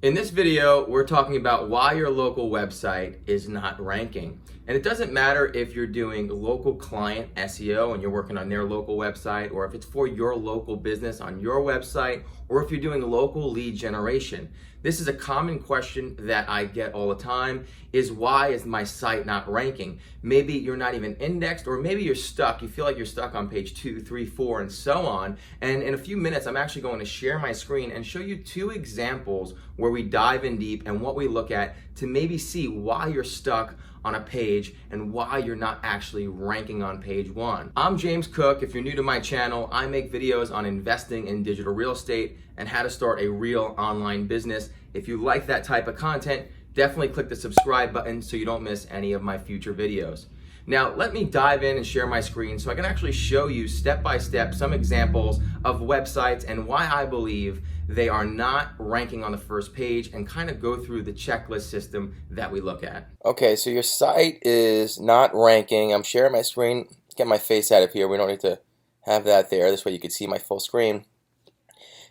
In this video, we're talking about why your local website is not ranking. And it doesn't matter if you're doing local client SEO and you're working on their local website, or if it's for your local business on your website, or if you're doing local lead generation. This is a common question that I get all the time is why is my site not ranking? Maybe you're not even indexed, or maybe you're stuck. You feel like you're stuck on page 2, 3, 4, and so on. And in a few minutes, I'm actually going to share my screen and show you two examples where we dive in deep and what we look at to maybe see why you're stuck on a page and why you're not actually ranking on page 1. I'm James Cook. If you're new to my channel, I make videos on investing in digital real estate and how to start a real online business. If you like that type of content, definitely click the subscribe button so you don't miss any of my future videos. Now, let me dive in and share my screen so I can actually show you step by step some examples of websites and why I believe they are not ranking on the first page, and kind of go through the checklist system that we look at. Okay, so your site is not ranking. I'm sharing my screen. Get my face out of here. We don't need to have that there. This way you can see my full screen.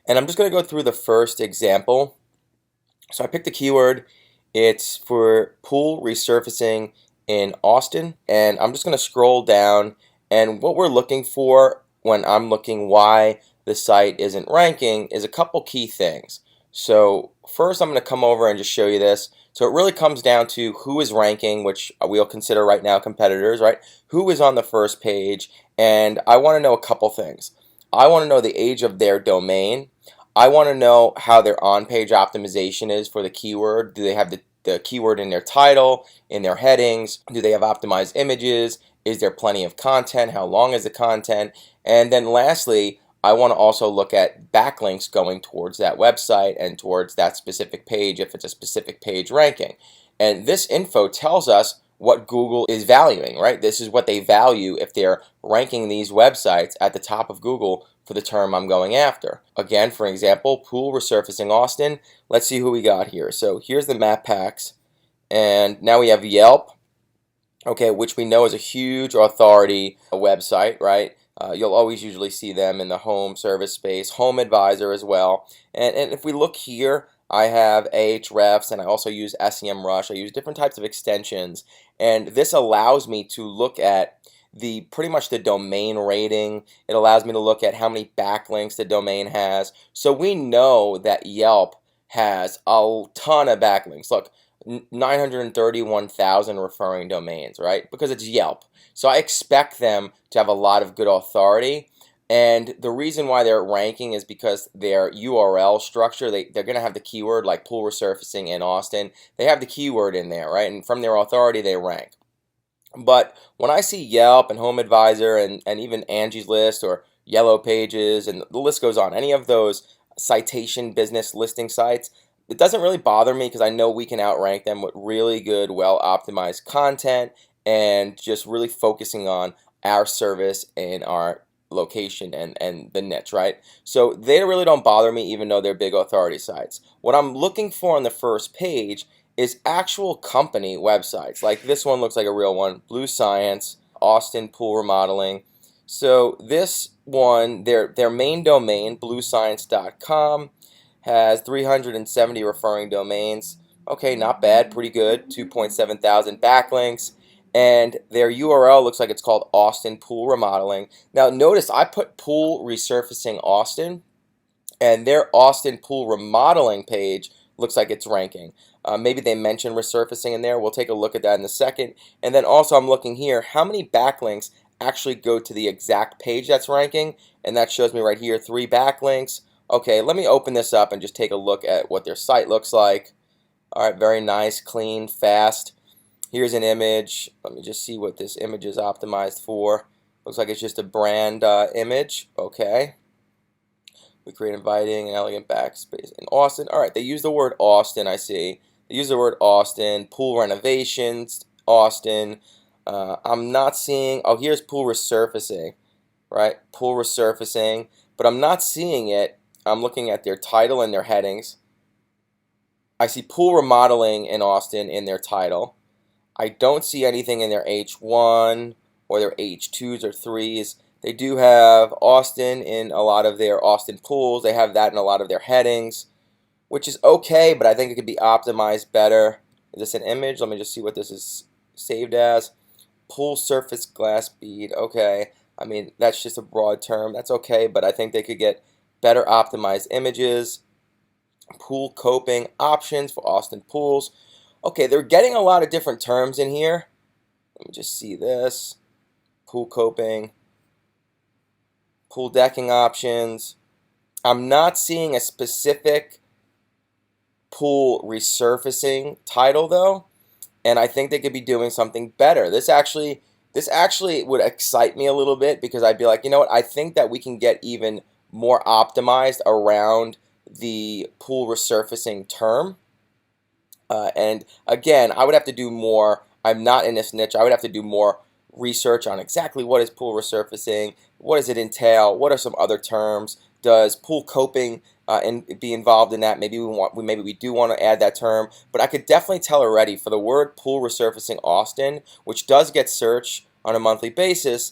And I'm just going to go through the first example. So I picked a keyword. It's for pool resurfacing in Austin, and I'm just going to scroll down, and what we're looking for when I'm looking why the site isn't ranking is a couple key things. So first I'm going to come over and just show you this. So it really comes down to who is ranking, which we'll consider right now competitors, right? Who is on the first page, and I want to know a couple things. I want to know the age of their domain. I want to know how their on-page optimization is for the keyword. Do they have the keyword in their title, in their headings? Do they have optimized images? Is there plenty of content? How long is the content? And then lastly, I want to also look at backlinks going towards that website and towards that specific page if it's a specific page ranking. And this info tells us what Google is valuing, right? This is what they value if they're ranking these websites at the top of Google for the term I'm going after. Again, for example, pool resurfacing Austin. Let's see who we got here. So here's the map packs, and now we have Yelp, okay, which we know is a huge authority website, right? You'll always usually see them in the home service space, Home Advisor as well. And if we look here, I have Ahrefs, and I also use SEMrush. I use different types of extensions, and this allows me to look at pretty much the domain rating. It allows me to look at how many backlinks the domain has. So we know that Yelp has a ton of backlinks. Look, 931,000 referring domains, right? Because it's Yelp. So I expect them to have a lot of good authority. And the reason why they're ranking is because their URL structure, they're going to have the keyword like pool resurfacing in Austin. They have the keyword in there, right? And from their authority, they rank. But when I see Yelp and Home Advisor and even Angie's List or Yellow Pages, and the list goes on, any of those citation business listing sites, it doesn't really bother me because I know we can outrank them with really good, well-optimized content and just really focusing on our service and our location and the niche, right? So they really don't bother me even though they're big authority sites. What I'm looking for on the first page is actual company websites. Like this one looks like a real one, Blue Science, Austin Pool Remodeling. So this one, their main domain, bluescience.com, has 370 referring domains. Okay, not bad, pretty good. 2.7 thousand backlinks. And their URL looks like it's called Austin Pool Remodeling. Now notice I put Pool Resurfacing Austin, and their Austin Pool Remodeling page looks like it's ranking. Maybe they mention resurfacing in there. We'll take a look at that in a second. And then also I'm looking here, how many backlinks actually go to the exact page that's ranking? And that shows me right here 3 backlinks. Okay, let me open this up and just take a look at what their site looks like. All right, very nice, clean, fast. Here's an image. Let me just see what this image is optimized for. Looks like it's just a brand image. Okay. We create inviting and elegant backspace in Austin. All right, they use the word Austin, I see. They use the word Austin, pool renovations, Austin. I'm not seeing, oh, here's pool resurfacing, right? Pool resurfacing, but I'm not seeing it. I'm looking at their title and their headings. I see pool remodeling in Austin in their title. I don't see anything in their H1 or their H2s or 3s. They do have Austin in a lot of their Austin pools. They have that in a lot of their headings. which is okay, but I think it could be optimized better. Is this an image? Let me just see what this is saved as. Pool surface glass bead. Okay. I mean, that's just a broad term. That's okay, but I think they could get better optimized images. Pool coping options for Austin pools. Okay, they're getting a lot of different terms in here. Let me just see this. Pool coping. Pool decking options. I'm not seeing a specific pool resurfacing title though, and I think they could be doing something better. This actually would excite me a little bit because I'd be like, you know what? I think that we can get even more optimized around the pool resurfacing term. And again, I would have to do more. I'm not in this niche. I would have to do more research on exactly what is pool resurfacing, what does it entail, what are some other terms, does pool coping be involved in that? Maybe we do want to add that term, but I could definitely tell already for the word pool resurfacing Austin, which does get searched on a monthly basis.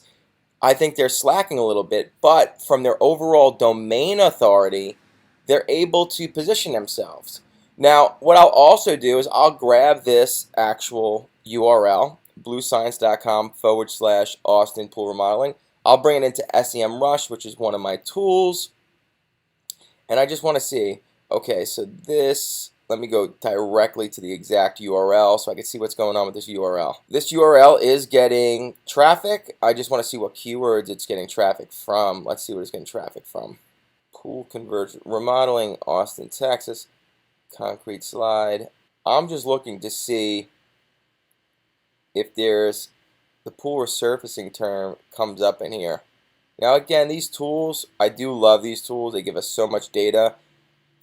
I think they're slacking a little bit, but from their overall domain authority, they're able to position themselves. Now, what I'll also do is I'll grab this actual URL, bluescience.com/Austin Pool Remodeling. I'll bring it into SEMrush, which is one of my tools. And I just want to see, okay, so this, let me go directly to the exact URL so I can see what's going on with this URL. This URL is getting traffic. I just want to see what keywords it's getting traffic from. Let's see what it's getting traffic from. Pool conversion, remodeling, Austin, Texas, concrete slide. I'm just looking to see if there's the pool resurfacing term comes up in here. Now again, these tools, I do love these tools. They give us so much data.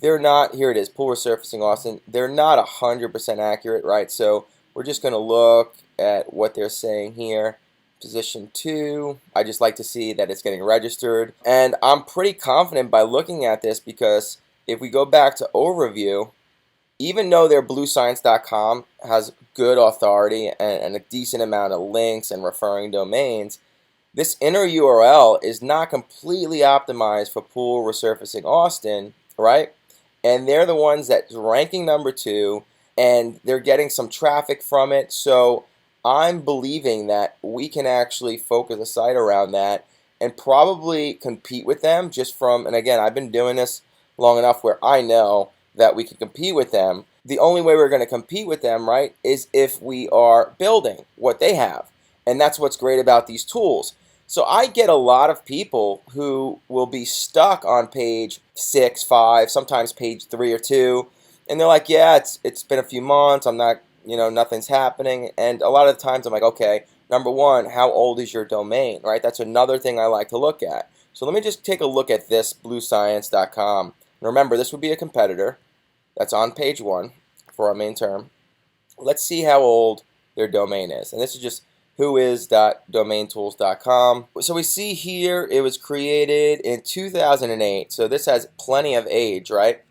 They're not, here it is, pool resurfacing Austin. They're not 100% accurate, right? So we're just going to look at what they're saying here. Position 2, I just like to see that it's getting registered. And I'm pretty confident by looking at this because if we go back to overview, even though their bluescience.com has good authority and a decent amount of links and referring domains, this inner URL is not completely optimized for pool resurfacing Austin, right? And they're the ones that's ranking number 2, and they're getting some traffic from it. So I'm believing that we can actually focus a site around that and probably compete with them just from, and again, I've been doing this long enough where I know that we can compete with them. The only way we're going to compete with them, right, is if we are building what they have. And that's what's great about these tools. So I get a lot of people who will be stuck on page 6, 5, sometimes page 3 or 2, and they're like, yeah, it's been a few months, I'm not, nothing's happening. And a lot of the times I'm like, okay, number one, how old is your domain, right? That's another thing I like to look at. So let me just take a look at this bluescience.com. Remember, this would be a competitor that's on page 1 for our main term. Let's see how old their domain is. And this is just whois.domaintools.com. So we see here it was created in 2008. So this has plenty of age, right?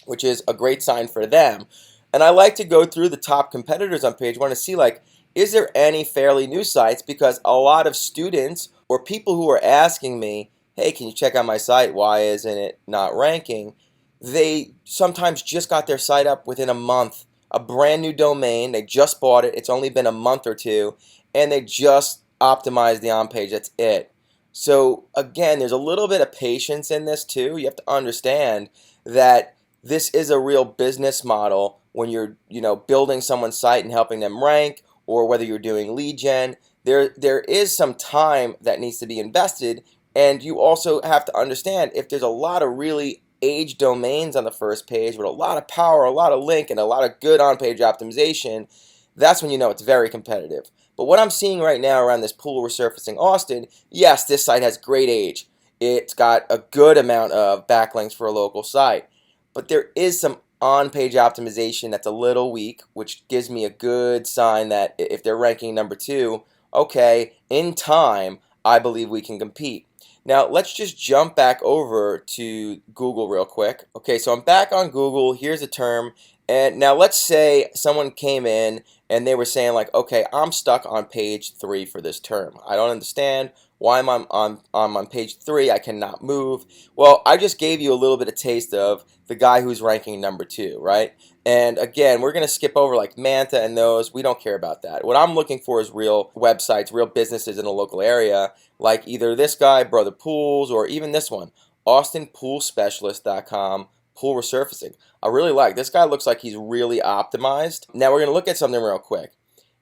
Which is a great sign for them. And I like to go through the top competitors on page 1 to see, like, is there any fairly new sites? Because a lot of students or people who are asking me, hey, can you check out my site? Why isn't it not ranking? They sometimes just got their site up within a month. A brand new domain, they just bought it, it's only been a month or two, and they just optimized the on page, that's it. So again, there's a little bit of patience in this too. You have to understand that this is a real business model when you're building someone's site and helping them rank, or whether you're doing lead gen. There is some time that needs to be invested, and you also have to understand if there's a lot of really age domains on the first page with a lot of power, a lot of link, and a lot of good on-page optimization, that's when you know it's very competitive. But what I'm seeing right now around this pool resurfacing Austin, yes, this site has great age. It's got a good amount of backlinks for a local site. But there is some on-page optimization that's a little weak, which gives me a good sign that if they're ranking number 2, okay, in time, I believe we can compete. Now, let's just jump back over to Google real quick. Okay, so I'm back on Google. Here's a term, And now let's say someone came in and they were saying like, okay, I'm stuck on page 3 for this term. I don't understand why I'm on page 3. I cannot move. Well, I just gave you a little bit of taste of the guy who's ranking number 2, right? And again, we're going to skip over like Manta and those. We don't care about that. What I'm looking for is real websites, real businesses in a local area, like either this guy, Brother Pools, or even this one, austinpoolspecialist.com, pool resurfacing. I really like this guy. Looks like he's really optimized. Now we're going to look at something real quick.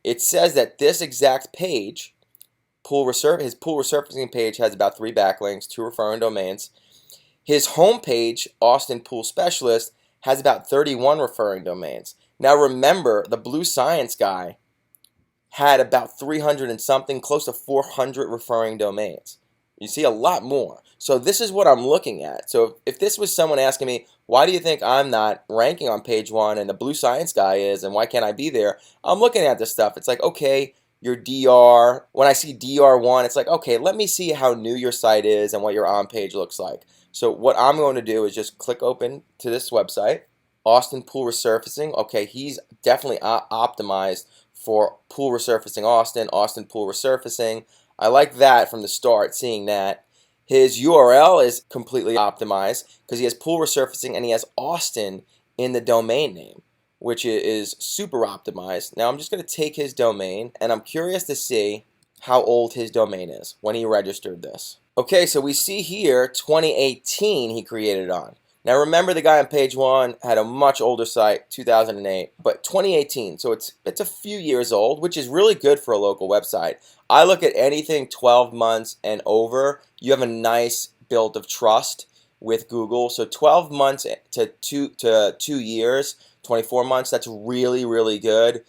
It says that this exact page, his pool resurfacing page, has about 3 backlinks, 2 referring domains. His homepage, Austin Pool Specialist, has about 31 referring domains. Now remember, the Blue Science guy had about 300 and something, close to 400 referring domains. You see a lot more. So this is what I'm looking at. So if this was someone asking me, why do you think I'm not ranking on page 1 and the Blue Science guy is, and why can't I be there? I'm looking at this stuff. It's like, okay, your DR. When I see DR1, it's like, okay, let me see how new your site is and what your on page looks like. So what I'm going to do is just click open to this website, Austin Pool Resurfacing. Okay, he's definitely optimized for pool resurfacing Austin, Austin Pool Resurfacing. I like that from the start, seeing that. His URL is completely optimized because he has pool resurfacing and he has Austin in the domain name, which is super optimized. Now I'm just going to take his domain, and I'm curious to see how old his domain is when he registered this. Okay, so we see here 2018 he created on. Now remember, the guy on page 1 had a much older site, 2008, but 2018, so it's a few years old, which is really good for a local website. I look at anything 12 months and over, you have a nice build of trust with Google. So 12 months to 2 years, 24 months, that's really, really good.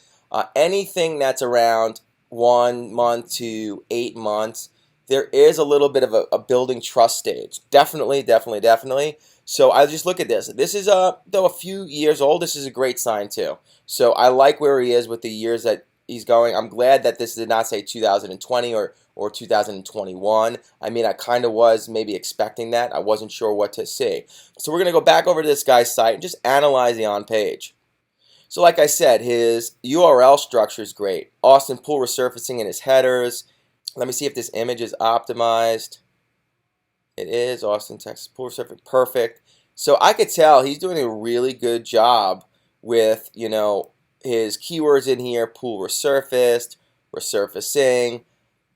Anything that's around 1 month to 8 months, there is a little bit of a building trust stage. Definitely, definitely, definitely. So I just look at this. This is though a few years old. This is a great sign too. So I like where he is with the years that he's going. I'm glad that this did not say 2020 or 2021. I mean, I kind of was maybe expecting that. I wasn't sure what to see. So we're going to go back over to this guy's site and just analyze the on page. So like I said, his URL structure is great. Austin Pool Resurfacing in his headers. Let me see if this image is optimized. It is Austin, Texas Pool Resurfacing. Perfect. So I could tell he's doing a really good job with, his keywords in here: pool resurfaced, resurfacing.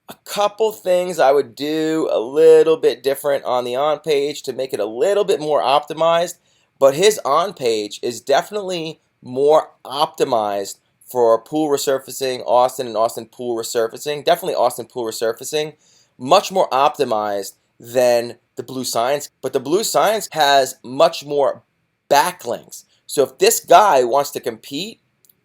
A couple things I would do a little bit different on the on page to make it a little bit more optimized, but his on page is definitely more optimized for pool resurfacing, Austin and Austin Pool Resurfacing. Definitely Austin Pool Resurfacing. Much more optimized than the Blue Science, but the Blue Science has much more backlinks. So if this guy wants to compete,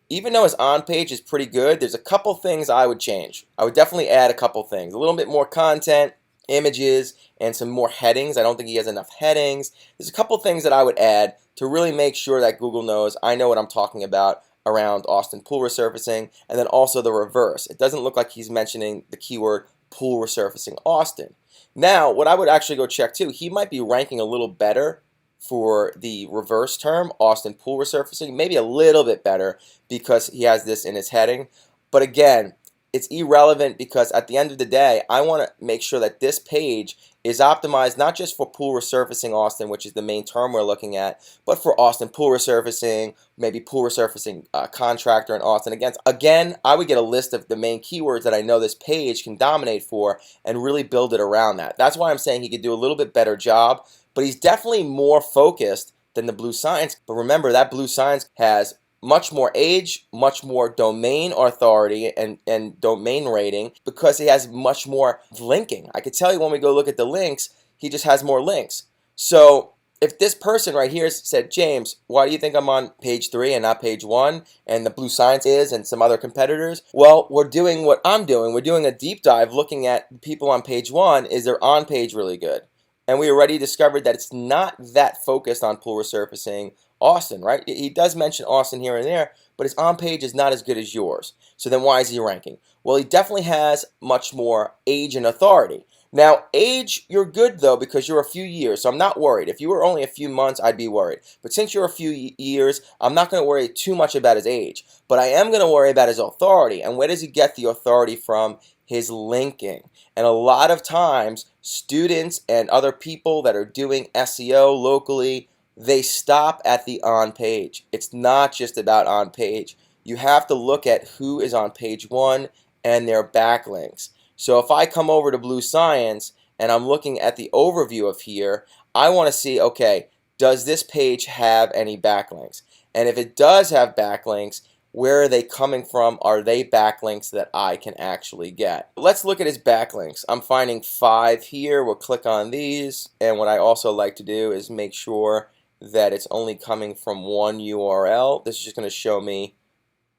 even though his on page is pretty good, there's a couple things I would change. I would definitely add a couple things. A little bit more content, images, and some more headings. I don't think he has enough headings. There's a couple things that I would add to really make sure that Google knows I know what I'm talking about around Austin Pool Resurfacing, and then also the reverse. It doesn't look like he's mentioning the keyword pool resurfacing Austin. Now, what I would actually go check too, he might be ranking a little better for the reverse term, Austin Pool Resurfacing, maybe a little bit better because he has this in his heading. But again, it's irrelevant because at the end of the day, I want to make sure that this page is optimized not just for pool resurfacing Austin, which is the main term we're looking at, but for Austin Pool Resurfacing, maybe pool resurfacing contractor in Austin. Again, I would get a list of the main keywords that I know this page can dominate for and really build it around that. That's why I'm saying he could do a little bit better job, but he's definitely more focused than the Blue Science. But remember, that Blue Science has much more age, much more domain authority and domain rating because he has much more linking. I could tell you when we go look at the links, he just has more links. So if this person right here said, James, why do you think I'm on page 3 and not page 1, and the Blue Science is and some other competitors? Well, we're doing what I'm doing. We're doing a deep dive looking at people on page 1. Is their on page really good? And we already discovered that it's not that focused on pool resurfacing Austin, right? He does mention Austin here and there, but his on page is not as good as yours. So then why is he ranking? Well, he definitely has much more age and authority. Now, age, you're good though because you're a few years, so I'm not worried. If you were only a few months, I'd be worried. But since you're a few years, I'm not going to worry too much about his age. But I am going to worry about his authority. And where does he get the authority from? His linking. And a lot of times, students and other people that are doing SEO locally, they stop at the on page. It's not just about on page. You have to look at who is on page 1 and their backlinks. So if I come over to Blue Science and I'm looking at the overview of here, I want to see, okay, does this page have any backlinks? And if it does have backlinks, where are they coming from? Are they backlinks that I can actually get? Let's look at his backlinks. I'm finding 5 here. We'll click on these. And what I also like to do is make sure that it's only coming from one URL. This is just going to show me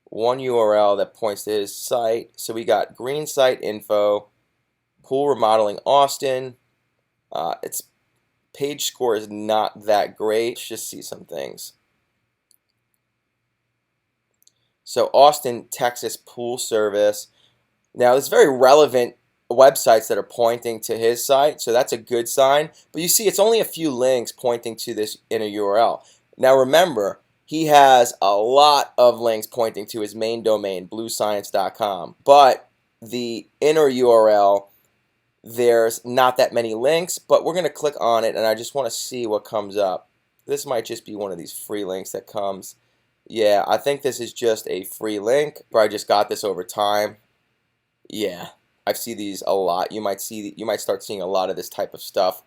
one URL that points to his site. So we got green site info, pool remodeling Austin. Its page score is not that great. Let's just see some things. So Austin, Texas pool service. Now there's very relevant websites that are pointing to his site, so that's a good sign. But you see, it's only a few links pointing to this inner URL. Now remember, he has a lot of links pointing to his main domain, bluescience.com. But the inner URL, there's not that many links, but we're going to click on it, and I just want to see what comes up. This might just be one of these free links that comes. Yeah, I think this is just a free link, but I just got this over time. Yeah, I see these a lot. You might start seeing a lot of this type of stuff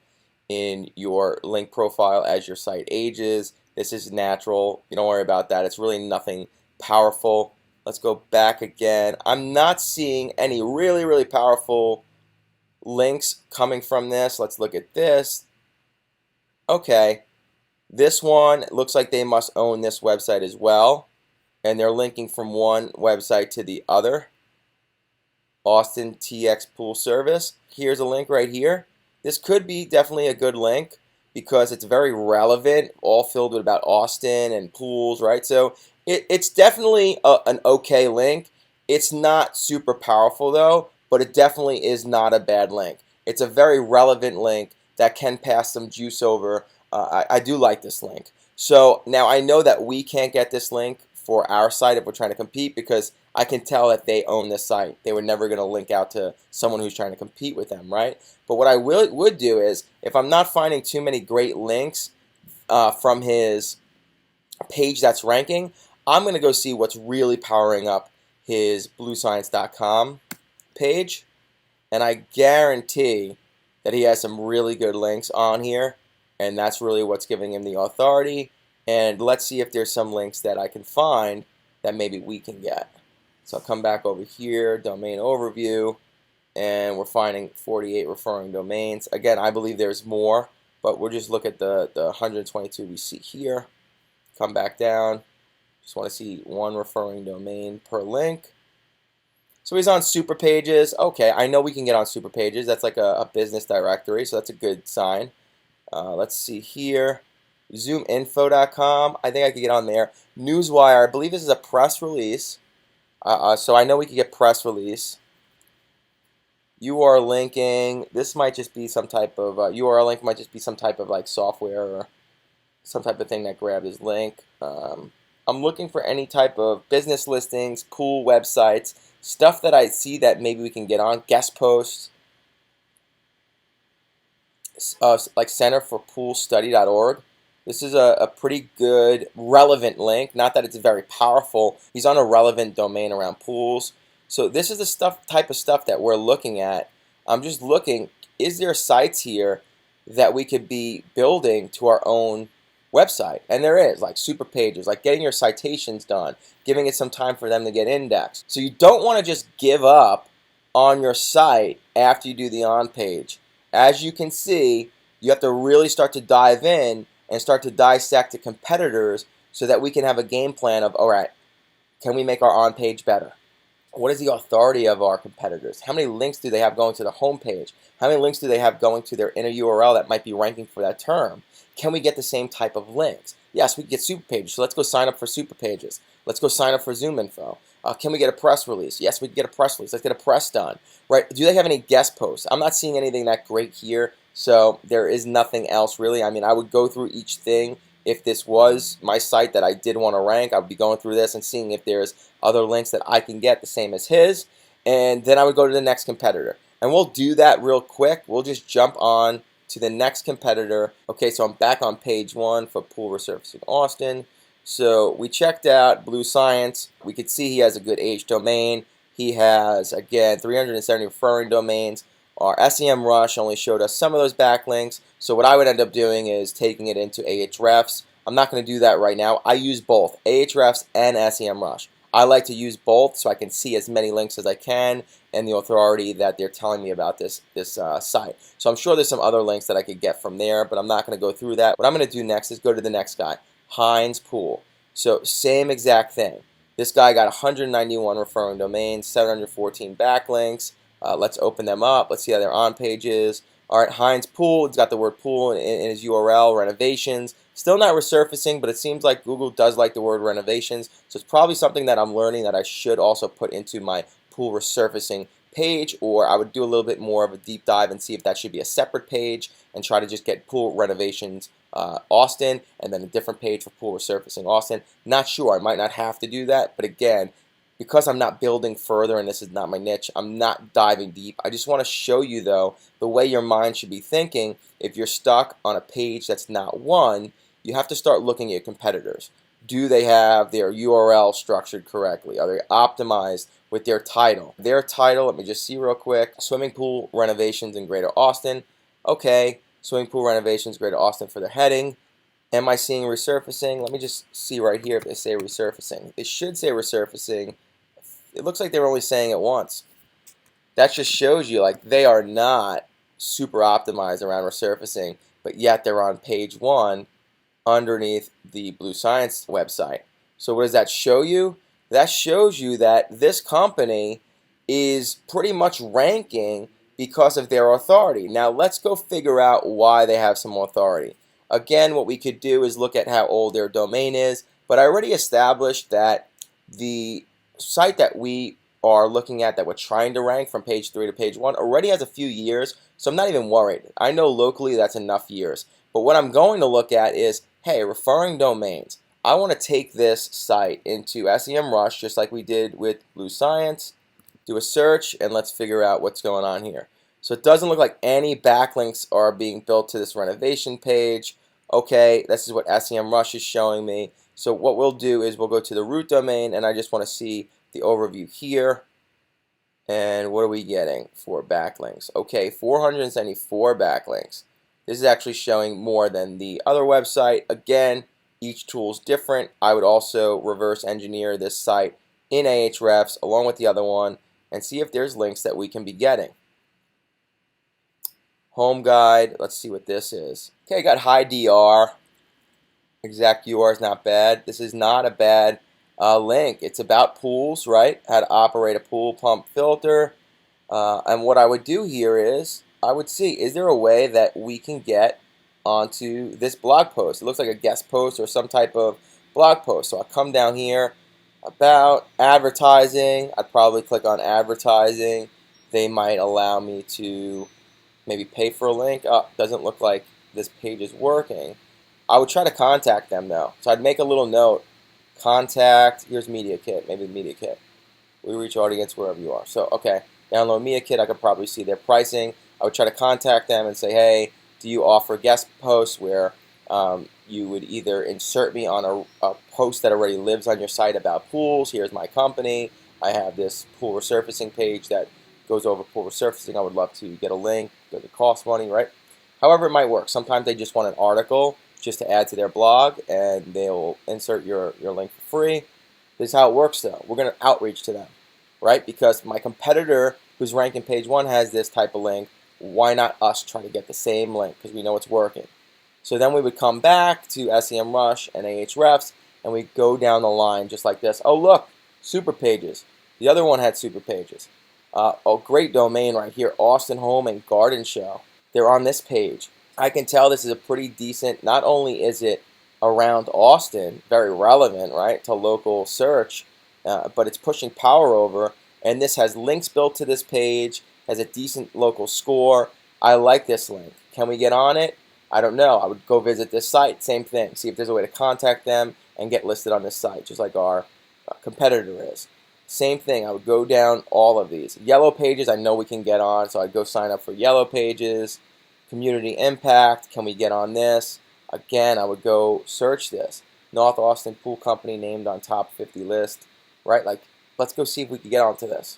in your link profile as your site ages. This is natural. You don't worry about that. It's really nothing powerful. Let's go back again. I'm not seeing any really, really powerful links coming from this. Let's look at this. Okay. This one looks like they must own this website as well. And they're linking from one website to the other. Austin TX Pool Service. Here's a link right here. This could be definitely a good link because it's very relevant, all filled with about Austin and pools, right? So it's definitely an okay link. It's not super powerful though, but it definitely is not a bad link. It's a very relevant link that can pass some juice over. I do like this link. So now I know that we can't get this link for our site if we're trying to compete because I can tell that they own this site. They were never going to link out to someone who's trying to compete with them, right? But what I would do is, if I'm not finding too many great links from his page that's ranking, I'm going to go see what's really powering up his bluescience.com page. And I guarantee that he has some really good links on here. And that's really what's giving him the authority. And let's see if there's some links that I can find that maybe we can get. So I'll come back over here, domain overview, and we're finding 48 referring domains. Again, I believe there's more, but we'll just look at the 122 we see here. Come back down. Just want to see one referring domain per link. So he's on super pages. Okay, I know we can get on super pages. That's like a business directory, so that's a good sign. Let's see here. Zoominfo.com. I think I could get on there. Newswire. I believe this is a press release. So I know we could get press release. URL linking. This might just be some type of URL link. Might just be some type of like software or some type of thing that grabbed his link. I'm looking for any type of business listings, pool websites, stuff that I see that maybe we can get on. Guest posts. Like centerforpoolstudy.org. This is a pretty good, relevant link. Not that it's very powerful. He's on a relevant domain around pools. So this is the type of stuff that we're looking at. I'm just looking, is there sites here that we could be building to our own website? And there is, like super pages, like getting your citations done, giving it some time for them to get indexed. So you don't want to just give up on your site after you do the on page. As you can see, you have to really start to dive in and start to dissect the competitors so that we can have a game plan of, all right, can we make our on page better? What is the authority of our competitors? How many links do they have going to the home page? How many links do they have going to their inner URL that might be ranking for that term? Can we get the same type of links? Yes, we can get super pages, so let's go sign up for super pages. Let's go sign up for ZoomInfo. Can we get a press release? Yes, we can get a press release. Let's get a press done, right? Do they have any guest posts? I'm not seeing anything that great here, so there is nothing else really. I mean, I would go through each thing. If this was my site that I did want to rank, I would be going through this and seeing if there's other links that I can get the same as his, and then I would go to the next competitor. And we'll do that real quick. We'll just jump on to the next competitor. Okay, so I'm back on page 1 for Pool Resurfacing Austin. So we checked out Blue Science. We could see he has a good H domain. He has, again, 370 referring domains. Our SEM Rush only showed us some of those backlinks. So what I would end up doing is taking it into Ahrefs. I'm not going to do that right now. I use both Ahrefs and SEM Rush. I like to use both so I can see as many links as I can and the authority that they're telling me about this site. So I'm sure there's some other links that I could get from there, but I'm not going to go through that. What I'm going to do next is go to the next guy, Heinz Pool. So same exact thing. This guy got 191 referring domains, 714 backlinks. Let's open them up. Let's see how their on page is. All right, Heinz Pool. It's got the word pool in his URL, renovations. Still not resurfacing, but it seems like Google does like the word renovations. So it's probably something that I'm learning that I should also put into my pool resurfacing page, or I would do a little bit more of a deep dive and see if that should be a separate page and try to just get pool renovations Austin and then a different page for pool resurfacing Austin. Not sure. I might not have to do that, but again, because I'm not building further and this is not my niche, I'm not diving deep. I just want to show you, though, the way your mind should be thinking. If you're stuck on a page that's not one, you have to start looking at competitors. Do they have their URL structured correctly? Are they optimized with their title? Their title, let me just see real quick. Swimming pool renovations in Greater Austin. Okay, swimming pool renovations Greater Austin for their heading. Am I seeing resurfacing? Let me just see right here if they say resurfacing. They should say resurfacing. It looks like they're only saying it once. That just shows you like they are not super optimized around resurfacing, but yet they're on page 1 underneath the Blue Science website. So what does that show you? That shows you that this company is pretty much ranking because of their authority. Now let's go figure out why they have some authority. Again, what we could do is look at how old their domain is, but I already established that the site that we are looking at that we're trying to rank from page 3 to page 1 already has a few years, so I'm not even worried. I know locally that's enough years. But what I'm going to look at is, hey, referring domains. I want to take this site into SEMrush just like we did with Blue Science, do a search, and let's figure out what's going on here. So it doesn't look like any backlinks are being built to this renovation page. Okay, this is what SEMrush is showing me. So what we'll do is we'll go to the root domain, and I just want to see the overview here. And what are we getting for backlinks? Okay, 474 backlinks. This is actually showing more than the other website. Again, each tool is different. I would also reverse engineer this site in Ahrefs along with the other one and see if there's links that we can be getting. Home guide, let's see what this is. Okay, got high DR. Exact UR is not bad. This is not a bad link. It's about pools, right? How to operate a pool pump filter. And what I would do here is I would see, is there a way that we can get onto this blog post? It looks like a guest post or some type of blog post. So I'll come down here, about advertising. I'd probably click on advertising. They might allow me to maybe pay for a link. Oh, doesn't look like this page is working. I would try to contact them though. So I'd make a little note. Contact, here's Media Kit, maybe Media Kit. We reach audience wherever you are. So, okay, download Media Kit. I could probably see their pricing. I would try to contact them and say, hey, do you offer guest posts where you would either insert me on a post that already lives on your site about pools? Here's my company. I have this pool resurfacing page that goes over pool resurfacing. I would love to get a link because it costs money, right? However it might work. Sometimes they just want an article just to add to their blog, and they'll insert your link for free. This is how it works, though. We're going to outreach to them, right? Because my competitor who's ranking page 1 has this type of link. Why not us try to get the same link? Because we know it's working. So then we would come back to SEMrush and Ahrefs, and we go down the line just like this. Oh, look, super pages. The other one had super pages. Oh, great domain right here, Austin Home and Garden Show. They're on this page. I can tell this is a pretty decent, not only is it around Austin, very relevant, right, to local search, but it's pushing power over, and this has links built to this page, has a decent local score. I like this link. Can we get on it? I don't know. I would go visit this site, same thing, see if there's a way to contact them and get listed on this site, just like our competitor is. Same thing, I would go down all of these. Yellow Pages, I know we can get on, so I'd go sign up for Yellow Pages. Community Impact, can we get on this? Again, I would go search this. North Austin Pool Company named on top 50 list, right? Like, let's go see if we can get onto this.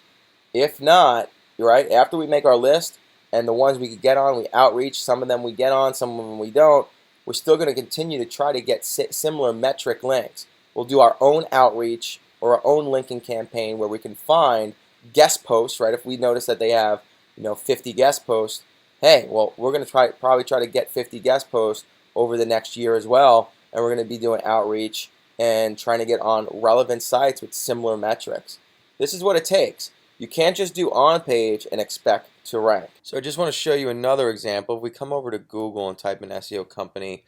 If not, right, after we make our list and the ones we could get on, we outreach, some of them we get on, some of them we don't, we're still going to continue to try to get similar metric links. We'll do our own outreach or our own linking campaign where we can find guest posts, right? If we notice that they have, 50 guest posts, hey, well, we're going to probably try to get 50 guest posts over the next year as well, and we're going to be doing outreach and trying to get on relevant sites with similar metrics. This is what it takes. You can't just do on page and expect to rank. So I just want to show you another example. If we come over to Google and type in SEO company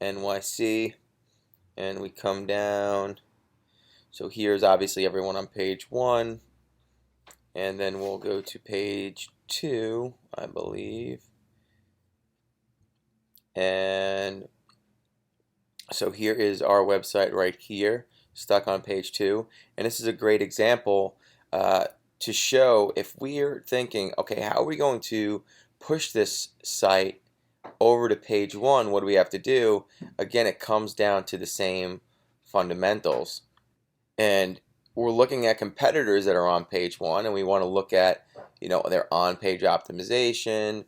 NYC, and we come down, so here's obviously everyone on page 1, and then we'll go to page 2, I believe, and so here is our website right here, stuck on page 2, and this is a great example to show if we're thinking, okay, how are we going to push this site over to page 1? What do we have to do? Again, it comes down to the same fundamentals. And we're looking at competitors that are on page 1, and we want to look at, their on-page optimization,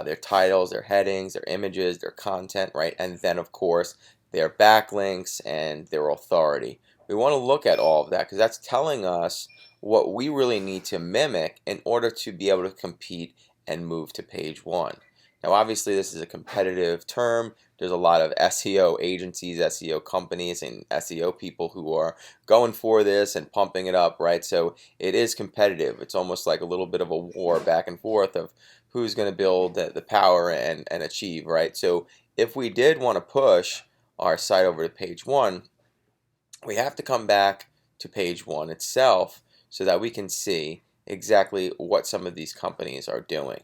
their titles, their headings, their images, their content, right? And then, of course, their backlinks and their authority. We want to look at all of that because that's telling us what we really need to mimic in order to be able to compete and move to page 1. Now, obviously, this is a competitive term. There's a lot of SEO agencies, SEO companies, and SEO people who are going for this and pumping it up, right? So it is competitive. It's almost like a little bit of a war back and forth of who's going to build the power and achieve, right? So if we did want to push our site over to page 1, we have to come back to page 1 itself so that we can see exactly what some of these companies are doing.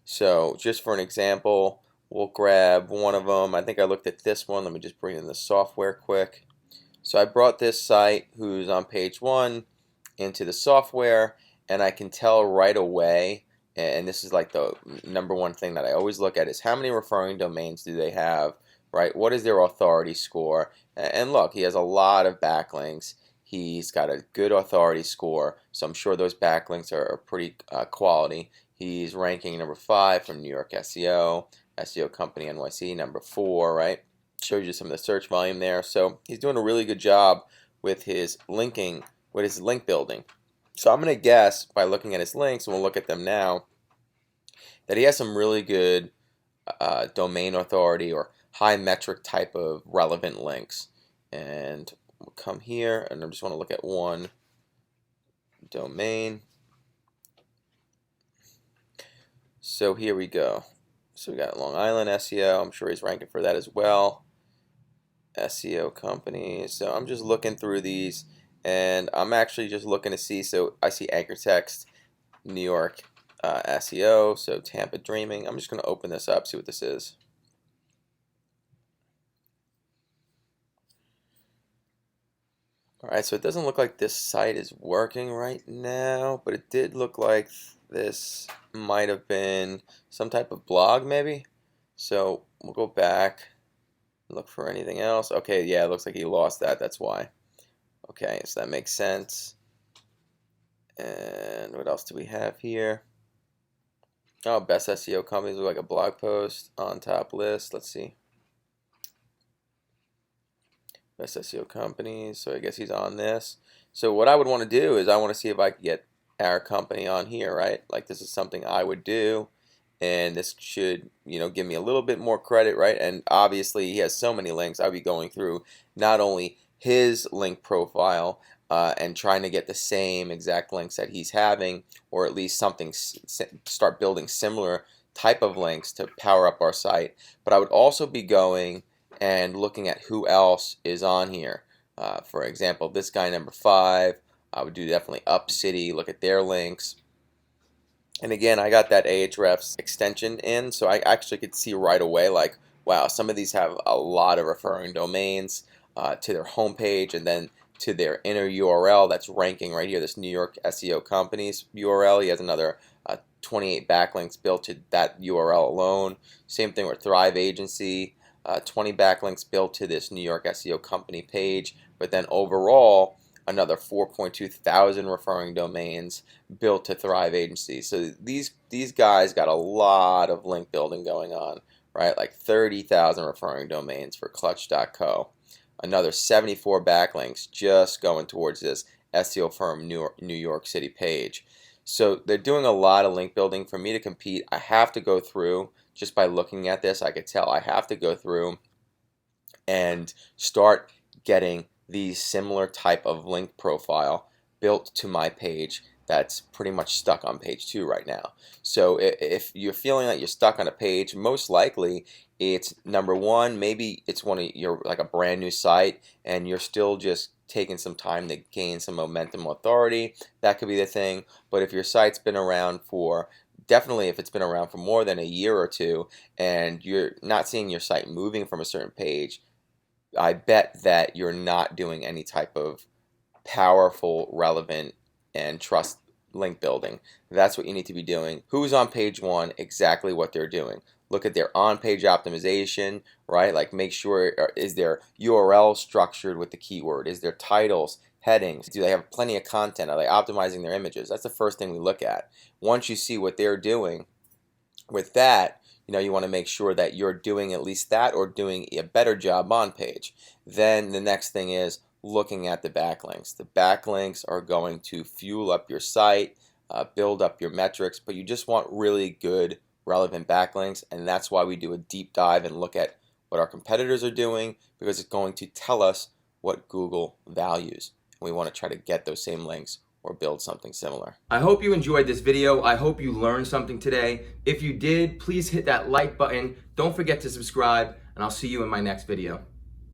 So just for an example, we'll grab one of them. I think I looked at this one. Let me just bring in the software quick. So I brought this site who's on page 1 into the software, and I can tell right away, and this is like the number one thing that I always look at, is how many referring domains do they have, right? What is their authority score? And look, he has a lot of backlinks. He's got a good authority score, so I'm sure those backlinks are pretty quality. He's ranking number 5 from New York SEO, SEO Company NYC, number 4, right? Shows you some of the search volume there. So he's doing a really good job with his linking, with his link building. So I'm going to guess by looking at his links, and we'll look at them now, that he has some really good domain authority or high metric type of relevant links. And we'll come here, and I just want to look at one domain. So here we go. So we got Long Island SEO. I'm sure he's ranking for that as well. SEO companies. So I'm just looking through these, and I'm actually just looking to see. So I see Anchor Text, New York SEO. So Tampa Dreaming. I'm just going to open this up, see what this is. Alright, so it doesn't look like this site is working right now, but it did look like this might have been some type of blog maybe. So we'll go back and look for anything else. Okay, yeah, it looks like he lost that, that's why. Okay, so that makes sense. And what else do we have here? Oh, best SEO companies look like a blog post on top list. Let's see. Best SEO companies, so I guess he's on this. So what I would want to do is I want to see if I can get our company on here, right? Like this is something I would do, and this should, give me a little bit more credit, right? And obviously he has so many links. I'll be going through not only his link profile and trying to get the same exact links that he's having, or at least start building similar type of links to power up our site, but I would also be going and looking at who else is on here. For example, this guy number 5 I would do definitely Up City, look at their links. And again, I got that Ahrefs extension in, so I actually could see right away, like, wow, some of these have a lot of referring domains to their homepage, and then to their inner URL that's ranking right here, this New York SEO company's URL. He has another 28 backlinks built to that URL alone. Same thing with Thrive Agency, 20 backlinks built to this New York SEO company page, but then overall, another 4.2 thousand referring domains built to Thrive Agency. So these guys got a lot of link building going on, right? Like 30,000 referring domains for Clutch.co. Another 74 backlinks just going towards this SEO firm New York City page. So they're doing a lot of link building. For me to compete, I have to go through, just by looking at this, I could tell I have to go through and start getting these similar type of link profile built to my page that's pretty much stuck on page 2 right now. So if you're feeling that you're stuck on a page, most likely it's number one, maybe it's one of your, like, a brand new site and you're still just taking some time to gain some momentum authority. That could be the thing. But if your site's been around for, definitely if it's been around for more than a year or two and you're not seeing your site moving from a certain page, I bet that you're not doing any type of powerful, relevant, and trust link building. That's what you need to be doing. Who's on page 1, exactly what they're doing. Look at their on-page optimization, right? Like, make sure, is their URL structured with the keyword? Is their titles, headings? Do they have plenty of content? Are they optimizing their images? That's the first thing we look at. Once you see what they're doing with that, you want to make sure that you're doing at least that or doing a better job on page. Then the next thing is looking at the backlinks. The backlinks are going to fuel up your site, build up your metrics, but you just want really good, relevant backlinks, and that's why we do a deep dive and look at what our competitors are doing, because it's going to tell us what Google values. And we want to try to get those same links or build something similar. I hope you enjoyed this video. I hope you learned something today. If you did, please hit that like button. Don't forget to subscribe, and I'll see you in my next video.